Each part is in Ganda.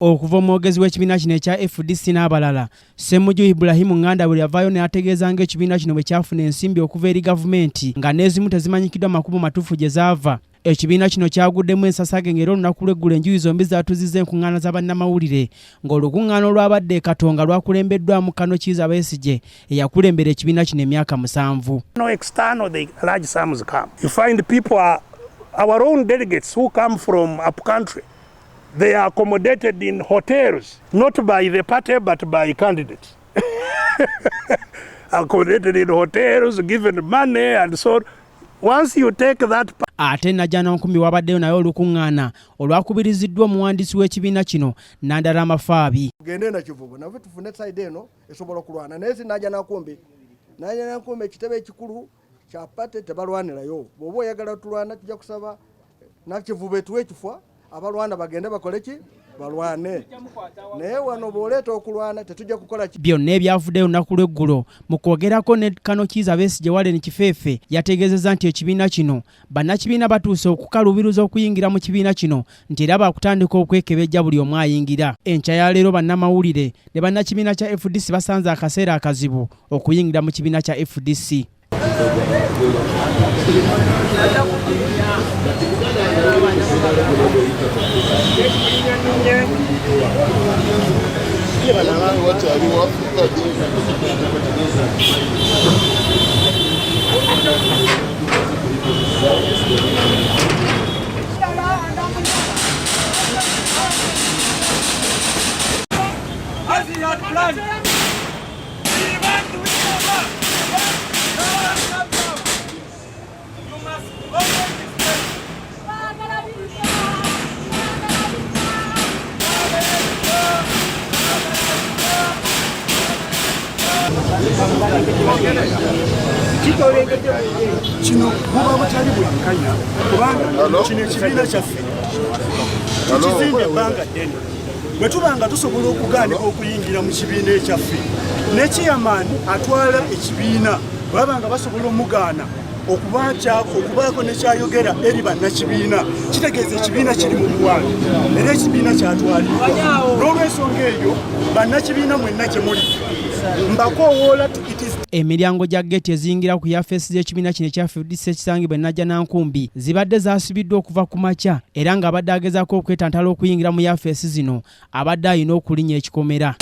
Okuva omwogezi w'ekibiina kino ekya FDC n'abalala, Ssemujju Ibrahim Nganda bwe yavaayo n'ategeeza ng'ekibiina kino bwe kyafuna ensimbi okuva eri gavumenti nga n'ezimu tezimanyikiddwa makubo matuufu gye zaava. Ekibiina kino kyaguddemu ensasage ng'era olunaku lw'eggulo enjuyi zombi zaatuzizza enkuŋŋaana za bannamawulire ng'olukuŋŋaana olwabadde e Katonga lwakulembeddwamu Telutaliza Besigye eyakulembera ekibiina kino emyaka 7. No external, the large sums come. You find people are our own delegates who come from up country. They are accommodated in hotels, not by the party, but by candidates. Accommodated in hotels, given money and so on. Once you take that... Ate Najjana Nkumbi wabaddeyo naye olukuŋŋaana olwakubiriziddwa omuwandiisi w'ekibiina kino Nandala Mafaabi. Tugende na Kivubo nave tufune side eno esobola okulwana naye Najjana Nkumbi ekitebe ekikulu kya pate tebalwanirayo. Bw'oba oyagala tulwana tujja kusaba na Kivubo tuwe ekifwa abalwana bagende bakole ki balwane naye wano bw'oleeta okulwana tetujja kukola ki. Byonna ebyavuddeyo olunaku lw'eggulo mu kwogerako ne Telutaliza Besigye Warren Kifeefe yategeezezza nti ekibiina kino bannakibiina batuuse okukaluubiruza okuyingira mu kibiina kino nti era baakutandika okwekebejja buli omu ayingira. Enkya ya leero bannamawulire ne bannakibiina kya FDC basanze akaseera akazibu okuyingira mu kibiina kya FDC. Kino buba butali bulankanya kubanga kino ekibiina kyaffe tukizimba ebbanga ddene bwe tubanga tusobola okugaana okuyingira mu kibiina ekyaffe ne chairman atwala ekibiina babanga basobola omugaana okubaako nekyayogera eri bannakibiina kitegeeza ekibiina kiri mu buwanvu era ekibiina kyatwalibwa n'olw'ensonga eyo bannakibiina mwenna kye muli mbakowoola emiryango gya ggeeti eziyingira ku yafeesi z'ekibiina kino ekya FDC ekisangibwa e Najjana Nkumbi zibadde zaasibiddwa okuva ku makya era ng'abadde agezaako okwetantala okuyingira mu yafeesi zino abadde alina okulinnya ekikomera.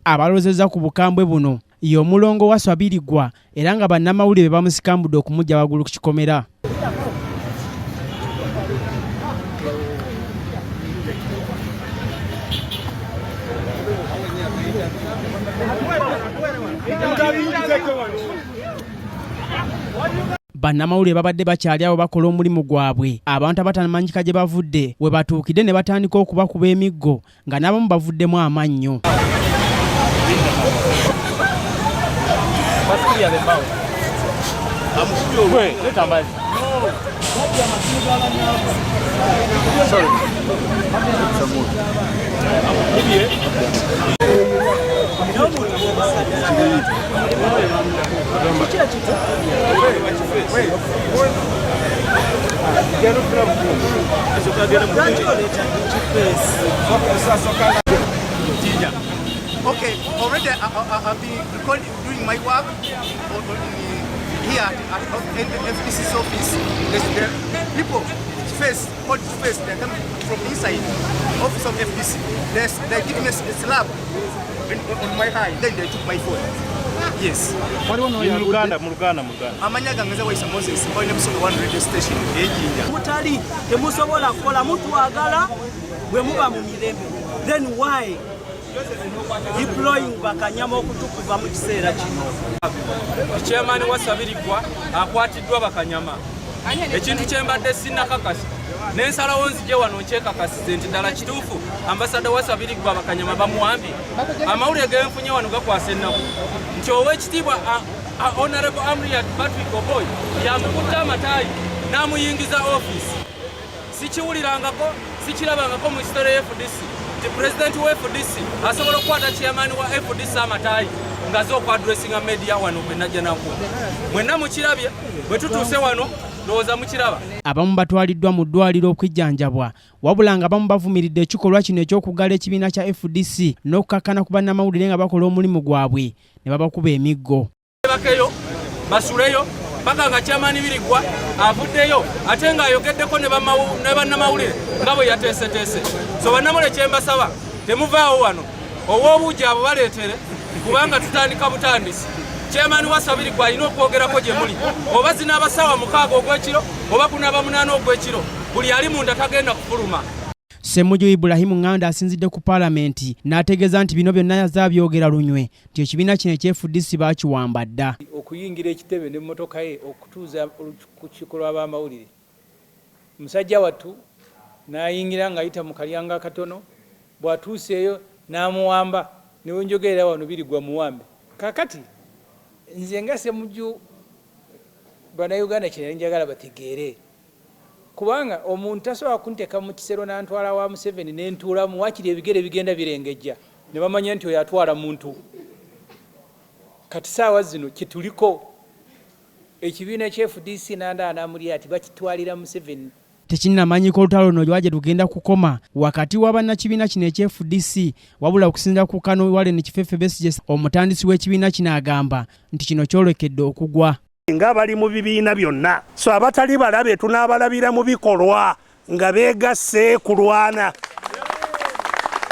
Abalozeza ku bukambwe buno ye omulongo wa Swabirigwa era nga bannamawulire bamusikambudde okumujja waggulu ku kikomera. Bannamawulire babadde bakyali awo bakola omulimu gwabwe abantu abatamanyika gye bavudde we batuukidde ne batandika okubakuba emiggo nga n'abamu bavuddemu amannyo. Okay, already I've been doing my work here at the FDC's office. The people hold face, they're coming from inside office of FDC. They're giving us a slap on my eye, then they took my phone. Yes. Mulugana. Amanyaga ngaza waisa Moses, on episode 1 radio station. Mutali, temusobola kukola mutu agala, bwe muba mu mirembe. Then why? Deploying bakanyama okutukuva mu kiseera kino. Chairman wa Swabirigwa akwatiddwa bakanyama. Ekintu kyembadde sinnakakasa n'ensalawo nzije wano nkyekakasize nti ddala kituufu ambasada wa Sabirirwa Bakanyama bamuwambi amawulire genfunye wano gakwasa ennaku nti ow'ekitiibwa Honorable Amriat Patrick Oboy yamukutta amataayi n'amuyingiza ofiisi sikiwulirangako sikirabangako mu history ya FDC nti president wa FDC asobola okukwata chairman wa FDC amataayi ngaze okwadressinga media wano kwe najja naku mwenna mukirabye bwe tutuuse wano ndowooza mukiraba. Abamu batwaliddwa mu ddwaliro okwijjanjabwa wabula nga abamu bavumiridde ekikolwa kino eky'okuggala ekibiina kya FDC n'okukakkana ku bannamawulire nga bakola omulimu gwabwe ne babakuba emiggo. Bakeyo basuleyo paka nga chairman Birigwa avuddeyo ate nga ayogeddeko ne bannamawulire nga bwe yateeseteese. So bannamawulire kye mbasaba temuvaawo wano ow'obuugi abo baleetere kubanga tutandika butandisi. Chairman wa Sabirirwa alina okwogerako gye muli oba zina abasawa 6 ogw'ekiro oba kunaaba 8 ogw'ekiro buli ali munda tagenda kufuluma. Ssemujju Ibrahim Nganda asinzidde ku Parliament n'ategeeza nti bino byonna yazaabyogera lunywe nti ekibiina kino ekya FDC baakiwamba dda. Okuyingira ekitebe n'emmotoka ye okutuuza ku kikolo ab'amawulire musajja wattu n'ayingira ng'ayita mu kalyanga katono bw'atuuseeyo n'amuwamba niwe njogerera wano Birigwa muwambe. Kakati nze nga Ssemujju Bannayuganda kye njagala bategeere kubanga omuntu tasobola kunteeka mu kisero n'antwala wa Museveni n'entuulamu wakiri ebigere bigenda birengejja ne bamanya nti oyo atwala muntu. Kati saawa zino kye tuliko ekibiina kya FDC n'Amuriat ati bakitwalira Museveni. Tekinnamanyika olutalo luno lwaje lugenda kukoma wakati wa bannakibiina kino ekya FDC wabula okusinziira ku Kano Warren Kifefe Besigye omutandisi w'ekibiina kino agamba nti kino kyolekedde okugwa. Nga bali mu bibiina byonna so abatali balabe tunaabalabira mu bikolwa nga beegasse kulwana